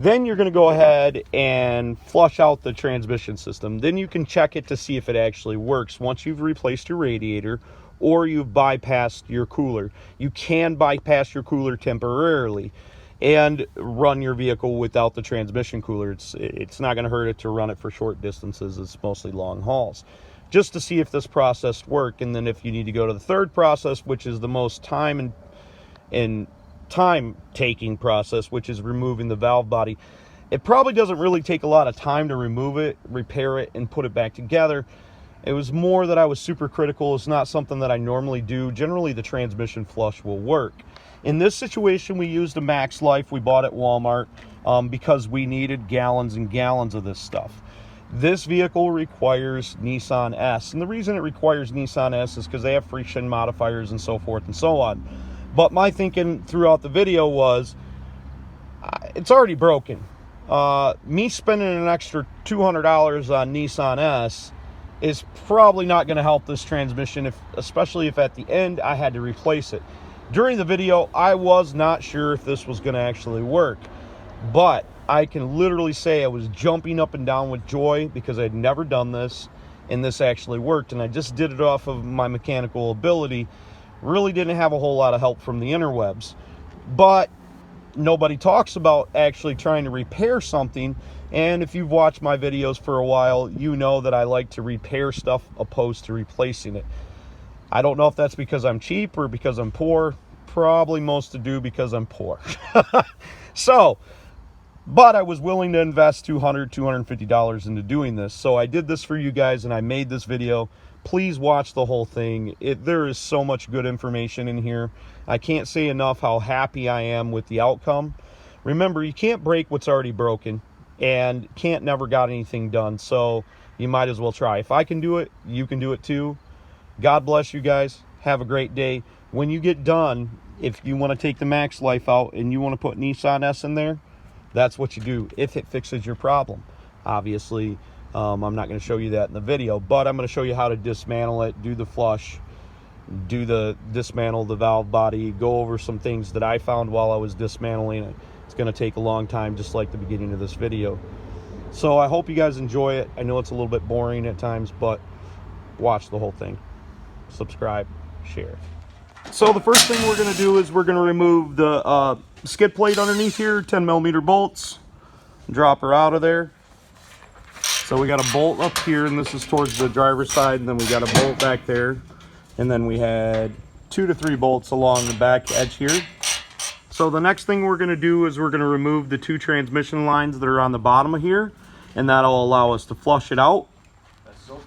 Then you're going to go ahead and flush out the transmission system. Then you can check it to see if it actually works once you've replaced your radiator or you've bypassed your cooler. You can bypass your cooler temporarily and run your vehicle without the transmission cooler. It's not going to hurt it to run it for short distances. It's mostly long hauls, just to see if this process worked. And then if you need to go to the third process, which is the most time taking process, which is removing the valve body. It probably doesn't really take a lot of time to remove it, repair it, and put it back together. It was more that I was super critical. It's not something that I normally do. Generally, the transmission flush will work. In this situation, we used a Max Life we bought at Walmart because we needed gallons and gallons of this stuff. This vehicle requires Nissan S, and the reason it requires Nissan S is because they have friction modifiers and so forth and so on. But my thinking throughout the video was, it's already broken. Me spending an extra $200 on Nissan S is probably not going to help this transmission, especially if at the end I had to replace it. During the video, I was not sure if this was going to actually work. But I can literally say I was jumping up and down with joy because I'd never done this, and this actually worked. And I just did it off of my mechanical ability. Really didn't have a whole lot of help from the interwebs. But nobody talks about actually trying to repair something. And if you've watched my videos for a while, you know that I like to repair stuff opposed to replacing it. I don't know if that's because I'm cheap or because I'm poor. Probably most to do because I'm poor. But I was willing to invest $200, $250 into doing this. So I did this for you guys and I made this video. Please watch the whole thing. There is so much good information in here. I can't say enough how happy I am with the outcome. Remember, you can't break what's already broken and can't never got anything done. So you might as well try. If I can do it, you can do it too. God bless you guys. Have a great day. When you get done, if you want to take the Max Life out and you want to put Nissan S in there, that's what you do if it fixes your problem. Obviously, I'm not going to show you that in the video, but I'm going to show you how to dismantle it, do the flush, dismantle the valve body, go over some things that I found while I was dismantling it. It's going to take a long time, just like the beginning of this video. So I hope you guys enjoy it. I know it's a little bit boring at times, but watch the whole thing. Subscribe, share. So the first thing we're going to do is we're going to remove the skid plate underneath here, 10mm bolts. Drop her out of there. So we got a bolt up here, and this is towards the driver's side, and then we got a bolt back there, and then we had 2 to 3 bolts along the back edge here. So the next thing we're going to do is we're going to remove the 2 transmission lines that are on the bottom of here, and that'll allow us to flush it out.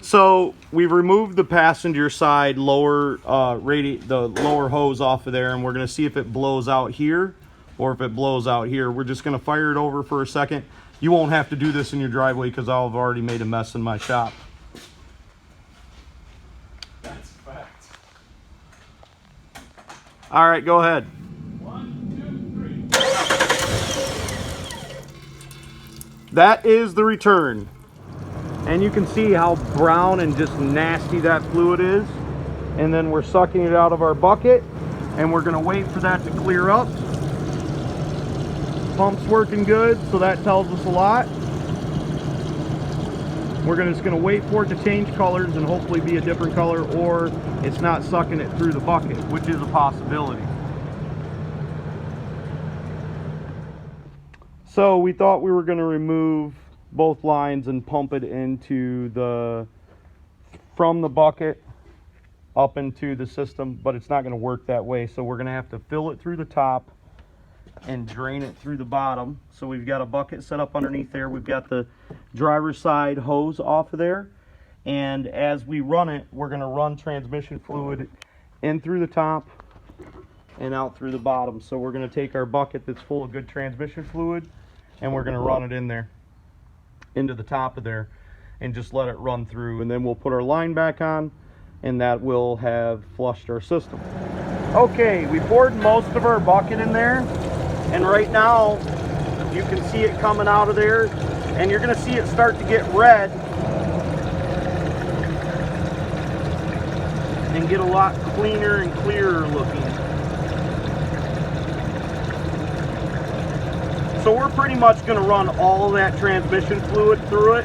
So we've removed the passenger side lower the lower hose off of there, and we're going to see if it blows out here or if it blows out here. We're just going to fire it over for a second. You won't have to do this in your driveway because I've already made a mess in my shop. That's a fact. All right, go ahead. 1, 2, 3. That is the return. And you can see how brown and just nasty that fluid is. And then we're sucking it out of our bucket, and we're going to wait for that to clear up. Pump's working good, so that tells us a lot. We're just going to wait for it to change colors and hopefully be a different color, or it's not sucking it through the bucket, which is a possibility. So we thought we were going to remove both lines and pump it into from the bucket up into the system, but it's not going to work that way. So we're going to have to fill it through the top and drain it through the bottom. So we've got a bucket set up underneath there. We've got the driver's side hose off of there, and as we run it, we're going to run transmission fluid in through the top and out through the bottom. So we're going to take our bucket that's full of good transmission fluid, and we're going to run it in there into the top of there and just let it run through, and then we'll put our line back on, and that will have flushed our system. Okay, we poured most of our bucket in there, and right now you can see it coming out of there, and you're going to see it start to get red and get a lot cleaner and clearer looking. So we're pretty much going to run all of that transmission fluid through it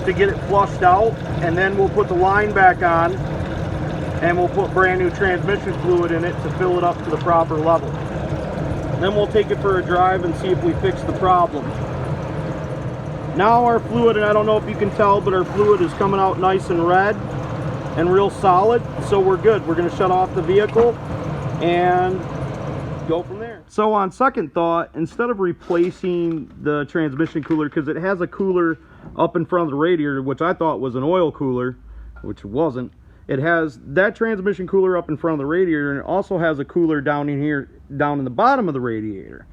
to get it flushed out, and then we'll put the line back on and we'll put brand new transmission fluid in it to fill it up to the proper level. Then we'll take it for a drive and see if we fix the problem. Now our fluid, and I don't know if you can tell, but our fluid is coming out nice and red and real solid, so we're good. We're going to shut off the vehicle and go from there. So on second thought, instead of replacing the transmission cooler, because it has a cooler up in front of the radiator, which I thought was an oil cooler, which it wasn't. It has that transmission cooler up in front of the radiator, and it also has a cooler down in here, down in the bottom of the radiator.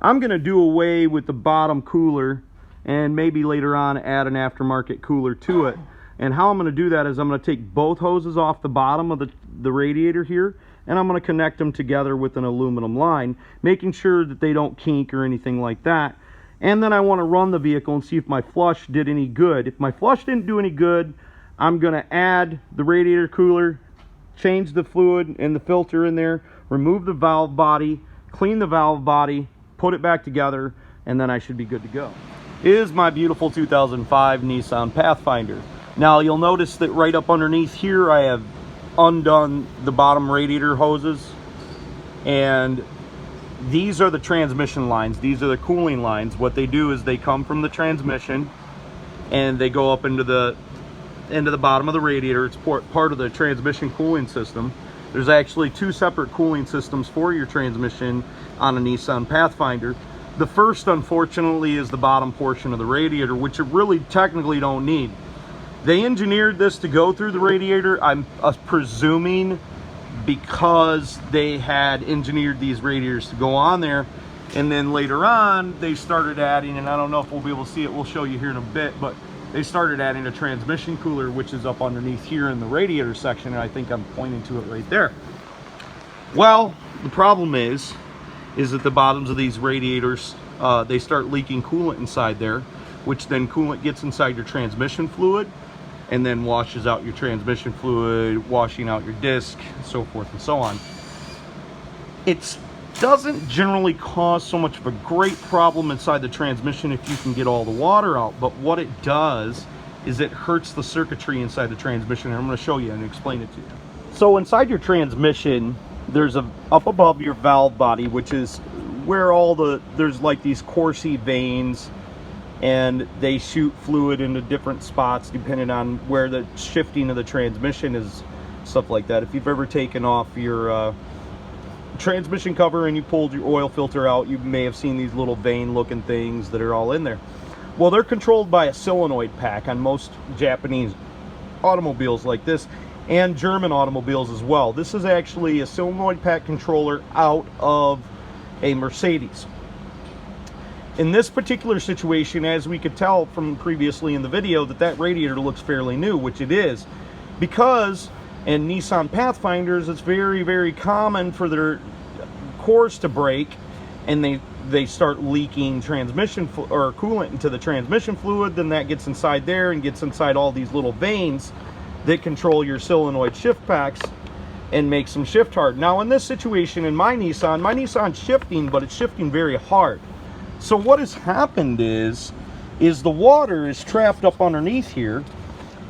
I'm going to do away with the bottom cooler and maybe later on add an aftermarket cooler to it. And how I'm going to do that is I'm going to take both hoses off the bottom of the radiator here, and I'm going to connect them together with an aluminum line, making sure that they don't kink or anything like that. And then I want to run the vehicle and see if my flush did any good. If my flush didn't do any good, I'm going to add the radiator cooler, change the fluid and the filter in there, remove the valve body, clean the valve body, put it back together, and then I should be good to go. Is my beautiful 2005 Nissan Pathfinder. Now you'll notice that right up underneath here I have undone the bottom radiator hoses, and these are the transmission lines. These are the cooling lines. What they do is they come from the transmission and they go up into the bottom of the radiator. It's part of the transmission cooling system. There's actually two separate cooling systems for your transmission on a Nissan Pathfinder. The first, unfortunately, is the bottom portion of the radiator, which you really technically don't need. They engineered this to go through the radiator, I'm presuming because they had engineered these radiators to go on there, and then later on they started adding, and I don't know if we'll be able to see it, we'll show you here in a bit, but they started adding a transmission cooler, which is up underneath here in the radiator section, and I think I'm pointing to it right there. Well, the problem is that the bottoms of these radiators, they start leaking coolant inside there, which then coolant gets inside your transmission fluid and then washes out your transmission fluid, washing out your disc, so forth and so on. It doesn't generally cause so much of a great problem inside the transmission if you can get all the water out, but what it does is it hurts the circuitry inside the transmission, and I'm going to show you and explain it to you. So inside your transmission, there's up above your valve body, which is where there's like these Corsi veins, and they shoot fluid into different spots depending on where the shifting of the transmission is, stuff like that. If you've ever taken off your transmission cover and you pulled your oil filter out, you may have seen these little vein looking things that are all in there. Well, they're controlled by a solenoid pack on most Japanese automobiles like this, and German automobiles as well. This is actually a solenoid pack controller out of a Mercedes. In this particular situation, as we could tell from previously in the video, that radiator looks fairly new, which it is, because in Nissan Pathfinders it's very, very common for their cores to break, and they start leaking transmission or coolant into the transmission fluid. Then that gets inside there and gets inside all these little veins that control your solenoid shift packs and makes them shift hard. Now in this situation in my Nissan's shifting, but it's shifting very hard. So what has happened is the water is trapped up underneath here,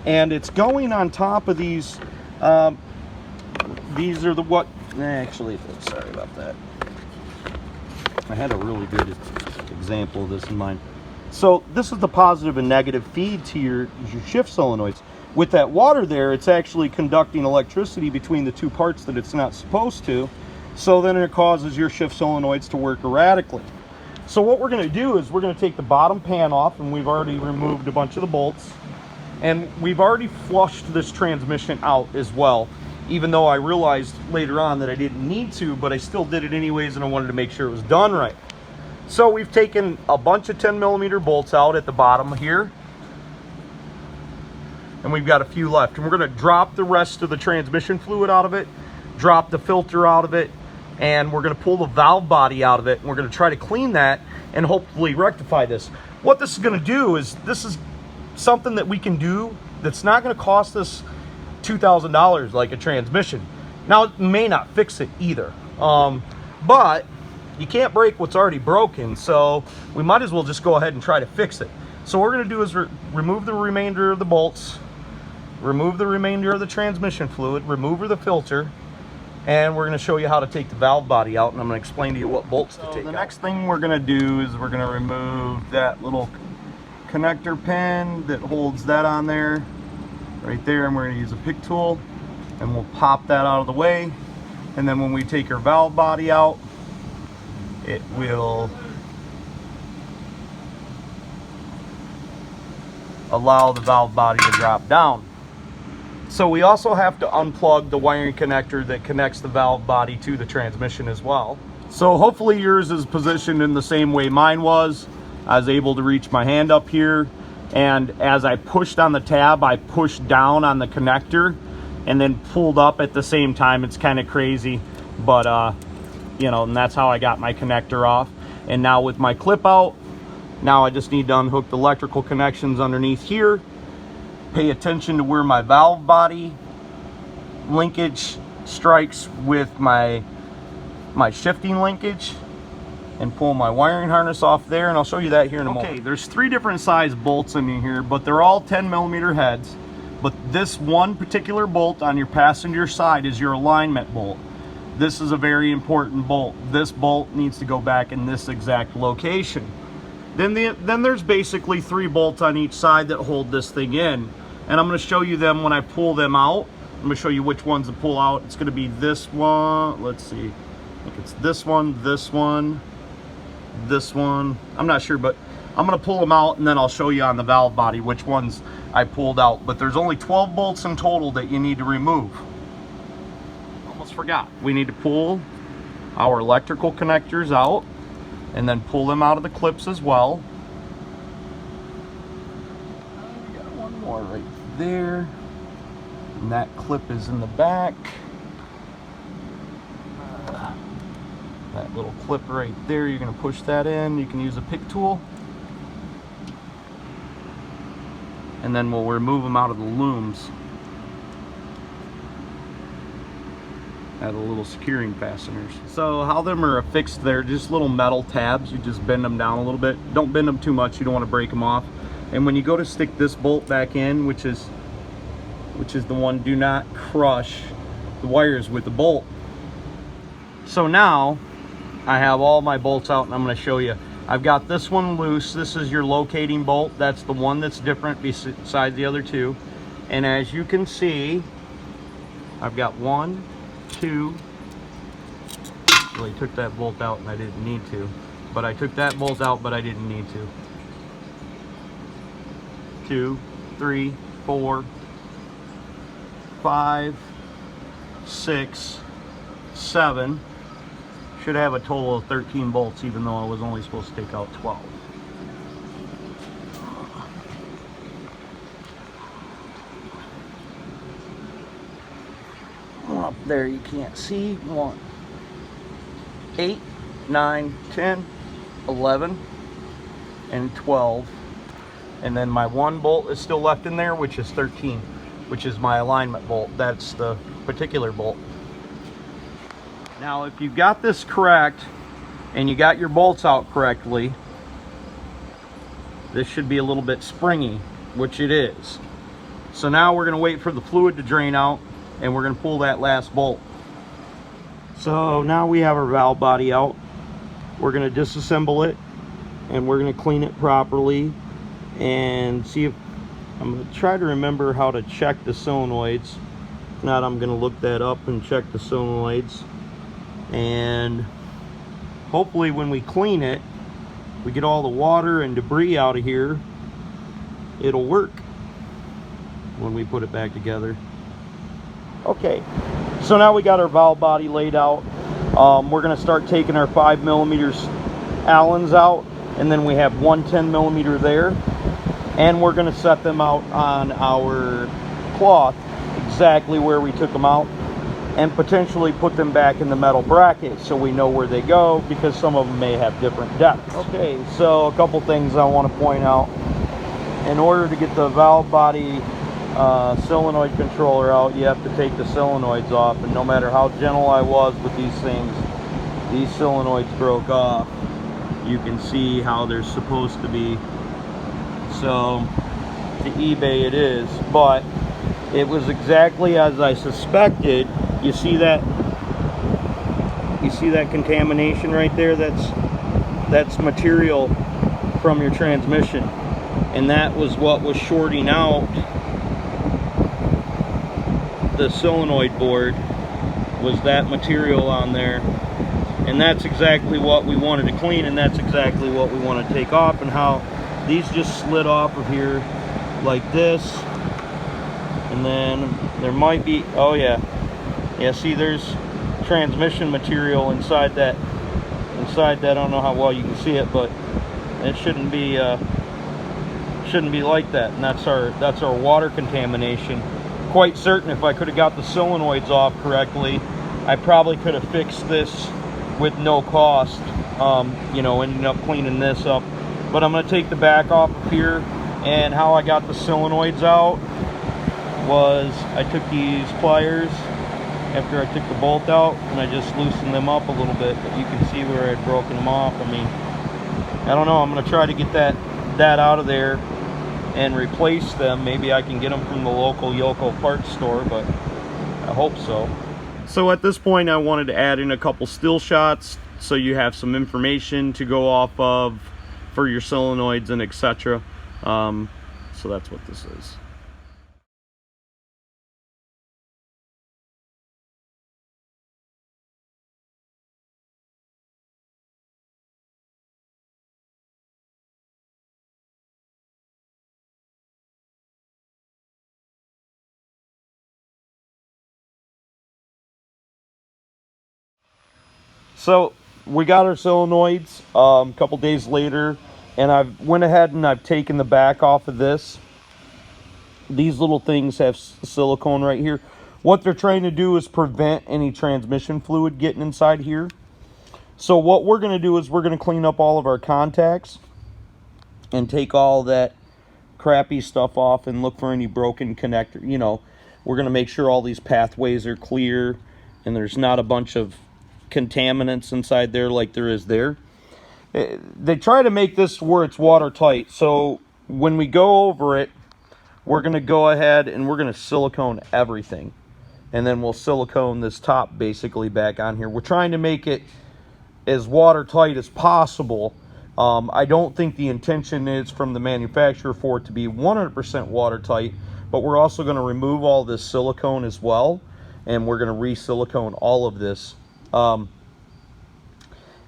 and it's going on top of these. These are actually, sorry about that. I had a really good example of this in mind. So this is the positive and negative feed to your shift solenoids. With that water there, it's actually conducting electricity between the two parts that it's not supposed to. So then it causes your shift solenoids to work erratically. So what we're going to do is we're going to take the bottom pan off, and we've already removed a bunch of the bolts, and we've already flushed this transmission out as well, even though I realized later on that I didn't need to, but I still did it anyways, and I wanted to make sure it was done right. So we've taken a bunch of 10mm bolts out at the bottom here, and we've got a few left, and we're going to drop the rest of the transmission fluid out of it, drop the filter out of it, and we're going to pull the valve body out of it, and we're going to try to clean that and hopefully rectify this. What this is going to do is, this is something that we can do that's not going to cost us $2,000 like a transmission. Now, it may not fix it either, but you can't break what's already broken, so we might as well just go ahead and try to fix it. So what we're going to do is remove the remainder of the bolts, remove the remainder of the transmission fluid, remove the filter, and we're going to show you how to take the valve body out, and I'm going to explain to you what bolts to take out. The next thing we're going to do is we're going to remove that little connector pin that holds that on there, right there, and we're going to use a pick tool, and we'll pop that out of the way. And then when we take our valve body out, it will allow the valve body to drop down. So we also have to unplug the wiring connector that connects the valve body to the transmission as well. So hopefully yours is positioned in the same way mine was. I was able to reach my hand up here, and as I pushed on the tab, I pushed down on the connector and then pulled up at the same time. It's kind of crazy, but you know, and that's how I got my connector off. And now with my clip out, now I just need to unhook the electrical connections underneath here. Pay attention to where my valve body linkage strikes with my shifting linkage, and pull my wiring harness off there, and I'll show you that here in a moment. Okay, there's 3 different size bolts in here, but they're all 10mm heads. But this one particular bolt on your passenger side is your alignment bolt. This is a very important bolt. This bolt needs to go back in this exact location. Then there's basically 3 bolts on each side that hold this thing in. And I'm going to show you them when I pull them out. I'm going to show you which ones to pull out. It's going to be this one. Let's see. I think it's this one, this one, this one. I'm not sure, but I'm going to pull them out, and then I'll show you on the valve body which ones I pulled out. But there's only 12 bolts in total that you need to remove. Almost forgot. We need to pull our electrical connectors out, and then pull them out of the clips as well. We got one more right there, and that clip is in the back. That little clip right there, you're going to push that in. You can use a pick tool, and then we'll remove them out of the looms. Out of the little securing fasteners. So how them are affixed, they're just little metal tabs. You just bend them down a little bit. Don't bend them too much, you don't want to break them off. And when you go to stick this bolt back in, which is the one, do not crush the wires with the bolt. So now I have all my bolts out, and I'm going to show you. I've got this one loose. This is your locating bolt. That's the one that's different besides the other 2. And as you can see, I've got 1, 2. Really took that bolt out and I didn't need to, but I took that bolt out, but I didn't need to. 2, 3, 4, 5, 6, 7. Should have a total of 13 bolts, even though I was only supposed to take out 12. Up there you can't see. 1, 8, 9, 10, 11, and 12. And then my 1 bolt is still left in there, which is 13, which is my alignment bolt. That's the particular bolt. Now if you got this correct and you got your bolts out correctly, this should be a little bit springy, which it is. So now we're going to wait for the fluid to drain out, and we're going to pull that last bolt. So now we have our valve body out. We're going to disassemble it, and we're going to clean it properly and see if I'm going to try to remember how to check the solenoids. If not, I'm going to look that up and check the solenoids, and hopefully when we clean it, we get all the water and debris out of here, it'll work when we put it back together. Okay, so now we got our valve body laid out. We're going to start taking our 5mm Allens out, and then we have 1 10mm there, and we're going to set them out on our cloth exactly where we took them out, and potentially put them back in the metal bracket so we know where they go, because some of them may have different depths. Okay, so a couple things I want to point out. In order to get the valve body solenoid controller out, you have to take the solenoids off, and no matter how gentle I was with these things, these solenoids broke off. You can see how they're supposed to be. So to eBay it is, but it was exactly as I suspected. You see that contamination right there? That's material from your transmission, and that was what was shorting out the solenoid board, was that material on there. And that's exactly what we wanted to clean, and that's exactly what we want to take off, and how these just slid off of here like this. And then there might be, oh yeah, see, there's transmission material inside that. I don't know how well you can see it, but it shouldn't be like that. And that's our water contamination. Quite certain if I could have got the solenoids off correctly, I probably could have fixed this with no cost, you know, ending up cleaning this up. But I'm going to take the back off of here, and how I got the solenoids out was I took these pliers after I took the bolt out, and I just loosened them up a little bit, but you can see where I'd broken them off. I mean, I don't know, I'm going to try to get that out of there and replace them. Maybe I can get them from the local Yoko parts store, but I hope so. So at this point I wanted to add in a couple still shots so you have some information to go off of for your solenoids and etc. So that's what this is. So we got our solenoids a couple days later, and I've went ahead and I've taken the back off of this. These little things have silicone right here. What they're trying to do is prevent any transmission fluid getting inside here. So what we're going to do is we're going to clean up all of our contacts and take all that crappy stuff off and look for any broken connector. You know, we're going to make sure all these pathways are clear and there's not a bunch of contaminants inside there like there is there. They try to make this where it's watertight, so when we go over it, we're going to go ahead and we're going to silicone everything, and then we'll silicone this top basically back on here. We're trying to make it as watertight as possible. I don't think the intention is from the manufacturer for it to be 100% watertight, but we're also going to remove all this silicone as well, and we're going to re-silicone all of this.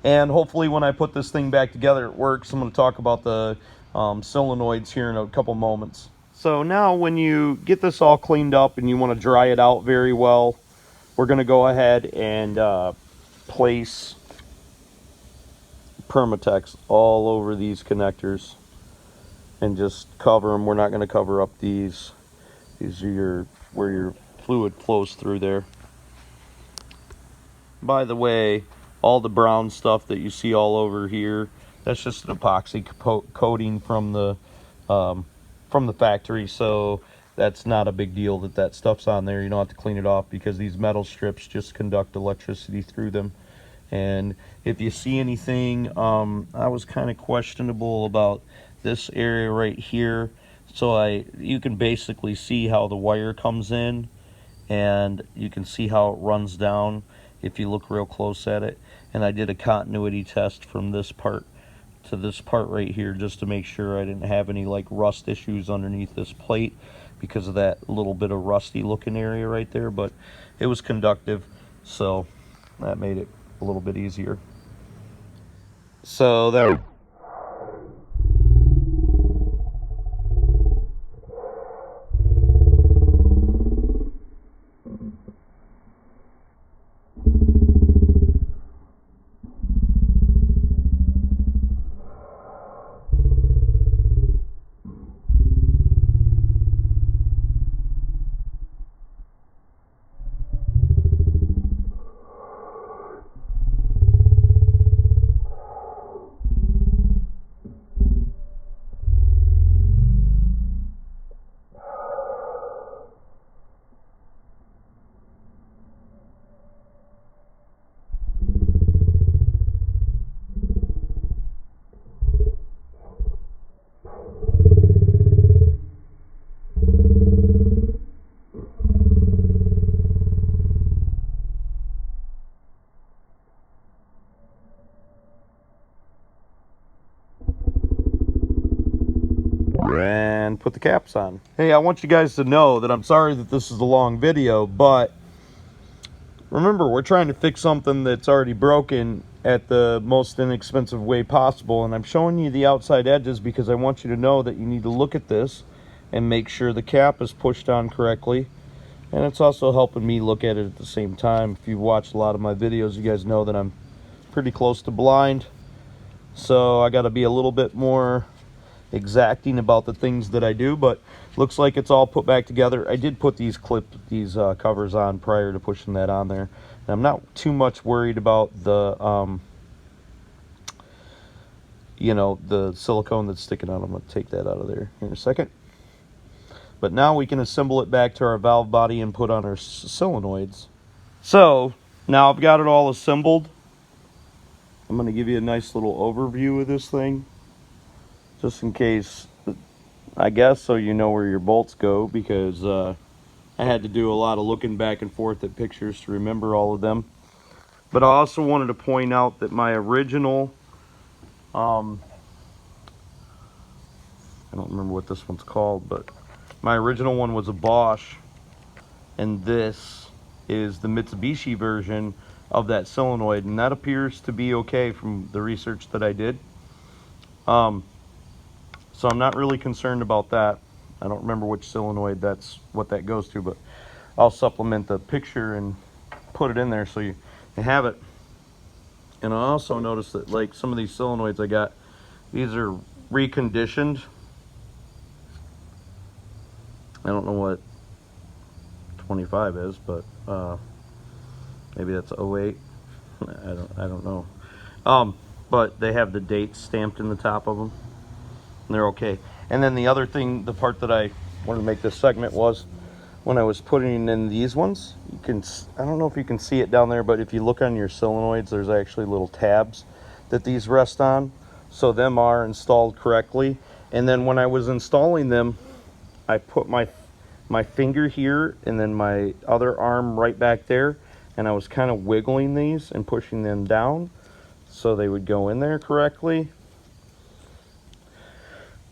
And hopefully when I put this thing back together it works. I'm going to talk about the solenoids here in a couple moments. So now when you get this all cleaned up and you want to dry it out very well, we're going to go ahead and place Permatex all over these connectors and just cover them. We're not going to cover up these. These are where your fluid flows through there. By the way, all the brown stuff that you see all over here, that's just an epoxy coating from the factory, so that's not a big deal that stuff's on there. You don't have to clean it off because these metal strips just conduct electricity through them. And if you see anything, I was kind of questionable about this area right here. So you can basically see how the wire comes in, and you can see how it runs down if you look real close at it. And I did a continuity test from this part to this part right here just to make sure I didn't have any like rust issues underneath this plate because of that little bit of rusty looking area right there, but it was conductive, so that made it a little bit easier. So there. and put the caps on. Hey, I want you guys to know that I'm sorry that this is a long video, but remember, we're trying to fix something that's already broken at the most inexpensive way possible, and I'm showing you the outside edges because I want you to know that you need to look at this and make sure the cap is pushed on correctly. And it's also helping me look at it at the same time. If you've watched a lot of my videos, you guys know that I'm pretty close to blind, so I got to be a little bit more exacting about the things that I do, but looks like it's all put back together. I did put these covers on prior to pushing that on there, and I'm not too much worried about the you know, the silicone that's sticking out. I'm going to take that out of there in a second. But now we can assemble it back to our valve body and put on our solenoids. So now I've got it all assembled. I'm going to give you a nice little overview of this thing, just in case, I guess, so you know where your bolts go, because I had to do a lot of looking back and forth at pictures to remember all of them. But I also wanted to point out that my original, I don't remember what this one's called, but my original one was a Bosch, and this is the Mitsubishi version of that solenoid, and that appears to be okay from the research that I did. So I'm not really concerned about that. I don't remember which solenoid that's what that goes to, but I'll supplement the picture and put it in there so you have it. And I also noticed that, like, some of these solenoids I got, these are reconditioned. I don't know what 25 is, but maybe that's 08. I don't know. But they have the dates stamped in the top of them, and they're okay. And then the other thing, the part that I wanted to make this segment was when I was putting in these ones, you can, I don't know if you can see it down there, but if you look on your solenoids, there's actually little tabs that these rest on, so them are installed correctly. And then when I was installing them, I put my finger here and then my other arm right back there, and I was kind of wiggling these and pushing them down so they would go in there correctly.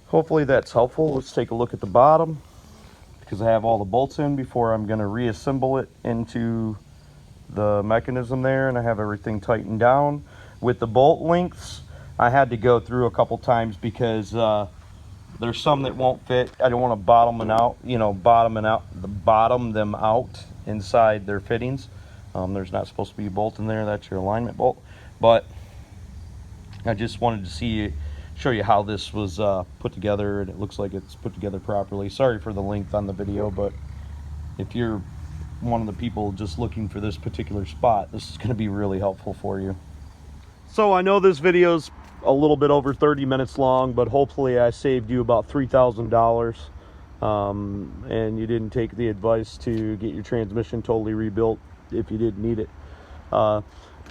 Hopefully that's helpful. Let's take a look at the bottom, because I have all the bolts in before I'm going to reassemble it into the mechanism there, and I have everything tightened down. With the bolt lengths, I had to go through a couple times because there's some that won't fit. I don't want to bottom them out, you know, bottom them out inside their fittings. There's not supposed to be a bolt in there. That's your alignment bolt. But I just wanted to show you how this was put together, and it looks like it's put together properly. Sorry for the length on the video, but if you're one of the people just looking for this particular spot, this is going to be really helpful for you. So I know this video's a little bit over 30 minutes long, but hopefully I saved you about $3,000 and you didn't take the advice to get your transmission totally rebuilt if you didn't need it.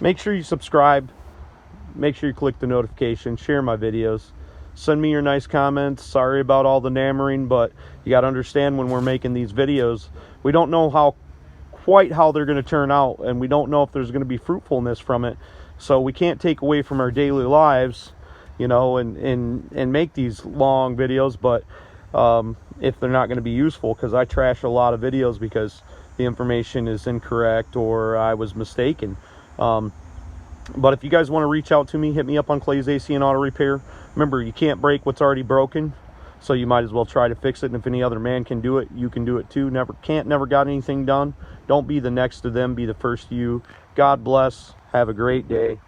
Make sure you subscribe, make sure you click the notification, share my videos, send me your nice comments. Sorry about all the nammering, but you got to understand, when we're making these videos, we don't know quite how they're going to turn out, and we don't know if there's going to be fruitfulness from it. So we can't take away from our daily lives, you know, and make these long videos, but if they're not going to be useful, because I trash a lot of videos because the information is incorrect or I was mistaken. But if you guys want to reach out to me, hit me up on Clay's AC and Auto Repair. Remember, you can't break what's already broken, so you might as well try to fix it. And if any other man can do it, you can do it too. Never got anything done. Don't be the next to them, be the first to you. God bless. Have a great day.